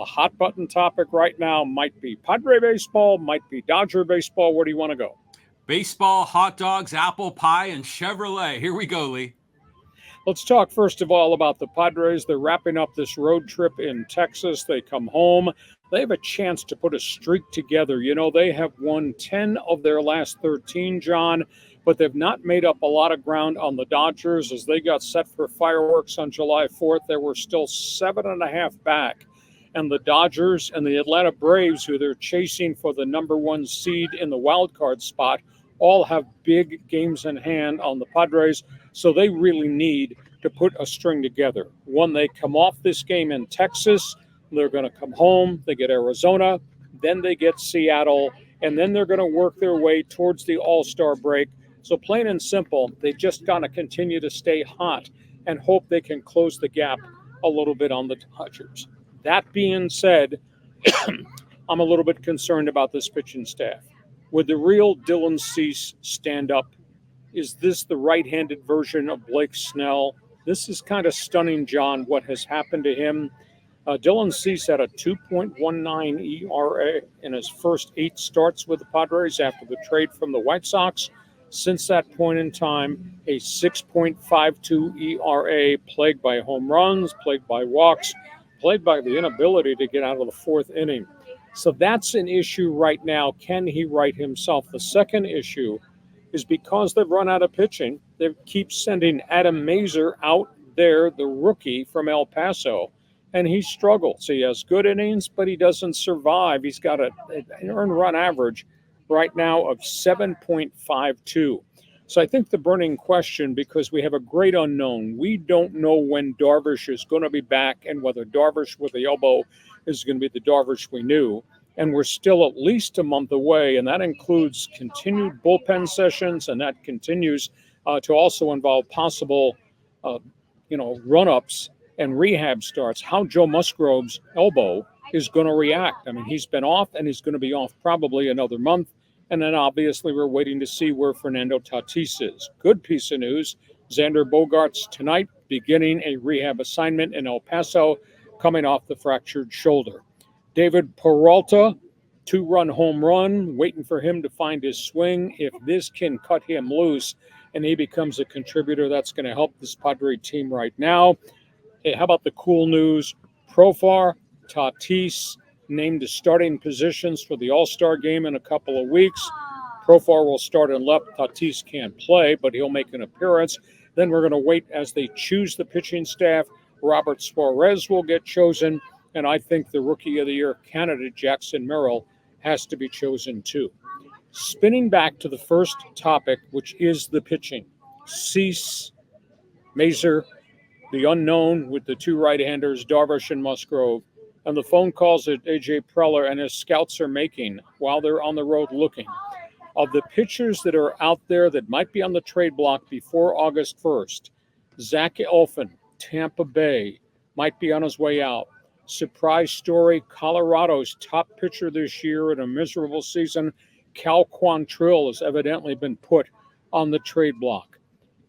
hot button topic right now. Might be Padre baseball, might be Dodger baseball. Where do you want to go? Baseball, hot dogs, apple pie, and Chevrolet. Here we go, Lee. Let's talk first of all about the Padres. They're wrapping up this road trip in Texas. They come home. They have a chance to put a streak together. You know, they have won 10 of their last 13, John, but they've not made up a lot of ground on the Dodgers. As they got set for fireworks on July 4th, they were still 7.5 back. And the Dodgers and the Atlanta Braves, who they're chasing for the number one seed in the wild card spot, all have big games in hand on the Padres. So they really need to put a string together. When they come off this game in Texas, they're going to come home, they get Arizona, then they get Seattle, and then they're going to work their way towards the All-Star break. So plain and simple, they just got to continue to stay hot and hope they can close the gap a little bit on the Dodgers. That being said, I'm a little bit concerned about this pitching staff. Would the real Dylan Cease stand up? Is this the right-handed version of Blake Snell? This is kind of stunning, John, what has happened to him. Dylan Cease had a 2.19 ERA in his first 8 starts with the Padres after the trade from the White Sox. Since that point in time, a 6.52 ERA, plagued by home runs, plagued by walks, plagued by the inability to get out of the 4th inning. So that's an issue right now. Can he right himself? The second issue is because they've run out of pitching, they keep sending Adam Mazur out there, the rookie from El Paso, and he struggles. He has good innings, but he doesn't survive. He's got an earned run average right now of 7.52. So I think the burning question, because we have a great unknown, we don't know when Darvish is going to be back and whether Darvish with the elbow is going to be the Darvish we knew. And we're still at least a month away, and that includes continued bullpen sessions, and that continues to also involve possible, run-ups and rehab starts. How Joe Musgrove's elbow is going to react. I mean, he's been off, and he's going to be off probably another month. And then obviously we're waiting to see where Fernando Tatis is. Good piece of news. Xander Bogaerts tonight beginning a rehab assignment in El Paso, coming off the fractured shoulder. David Peralta, 2-run home run, waiting for him to find his swing. If this can cut him loose and he becomes a contributor, that's going to help this Padre team right now. Hey, how about the cool news? Profar, Tatis, named to starting positions for the All-Star game in a couple of weeks. Profar will start in left. Tatis can't play, but he'll make an appearance. Then we're going to wait as they choose the pitching staff. Robert Suarez will get chosen. And I think the Rookie of the Year candidate, Jackson Merrill, has to be chosen too. Spinning back to the first topic, which is the pitching. Cease, Mazur, the unknown with the 2 right-handers, Darvish and Musgrove, and the phone calls that A.J. Preller and his scouts are making while they're on the road looking. Of the pitchers that are out there that might be on the trade block before August 1st, Zach Eflin, Tampa Bay, might be on his way out. Surprise story, Colorado's top pitcher this year in a miserable season, Cal Quantrill, has evidently been put on the trade block.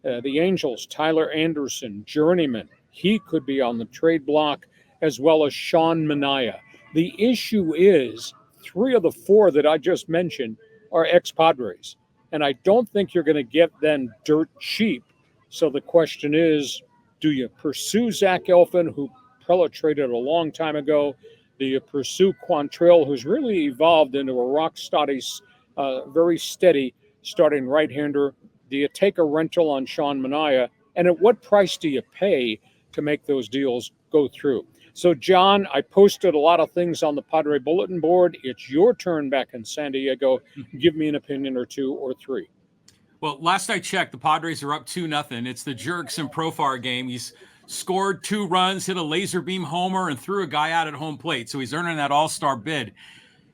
The Angels, Tyler Anderson, journeyman, he could be on the trade block, as well as Sean Manaea. The issue is 3 of the 4 that I just mentioned are ex-Padres, and I don't think you're going to get them dirt cheap. So the question is, do you pursue Zach Eflin, who Preller traded a long time ago? Do you pursue Quantrill, who's really evolved into a rock-steady, very steady starting right-hander? Do you take a rental on Sean Manaea? And at what price do you pay to make those deals go through? So, John, I posted a lot of things on the Padre bulletin board. It's your turn back in San Diego. Give me an opinion or 2 or 3. Well, last I checked, the Padres are up 2-0. It's the Jerks and Profar game. He's scored 2 runs, hit a laser beam homer, and threw a guy out at home plate. So he's earning that all-star bid.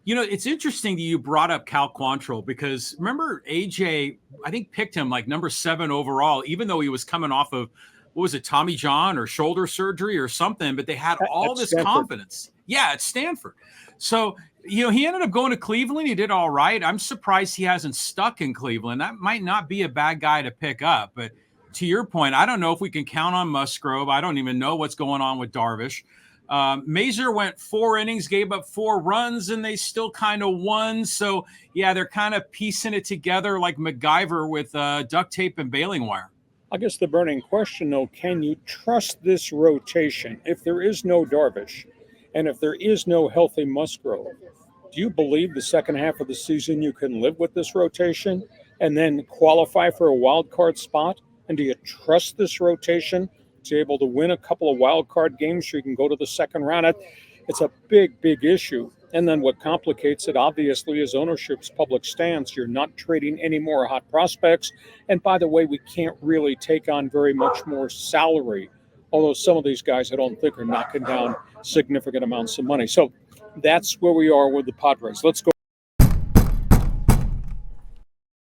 You know, it's interesting that you brought up Cal Quantrill, because remember AJ, I think, picked him like number 7 overall, even though he was coming off of, what was it, Tommy John or shoulder surgery or something, but they had all this confidence. Yeah, at Stanford. So, you know, he ended up going to Cleveland. He did all right. I'm surprised he hasn't stuck in Cleveland. That might not be a bad guy to pick up. But to your point, I don't know if we can count on Musgrove. I don't even know what's going on with Darvish. Mazur went 4 innings, gave up 4 runs, and they still kind of won. So, yeah, they're kind of piecing it together like MacGyver with duct tape and baling wire. I guess the burning question, though, can you trust this rotation if there is no Darvish and if there is no healthy Musgrove? Do you believe the second half of the season you can live with this rotation and then qualify for a wild card spot? And do you trust this rotation to be able to win a couple of wild card games so you can go to the second round? It's a big, big issue. And then what complicates it, obviously, is ownership's public stance. You're not trading any more hot prospects. And by the way, we can't really take on very much more salary, although some of these guys I don't think are knocking down significant amounts of money. So that's where we are with the Padres. Let's go.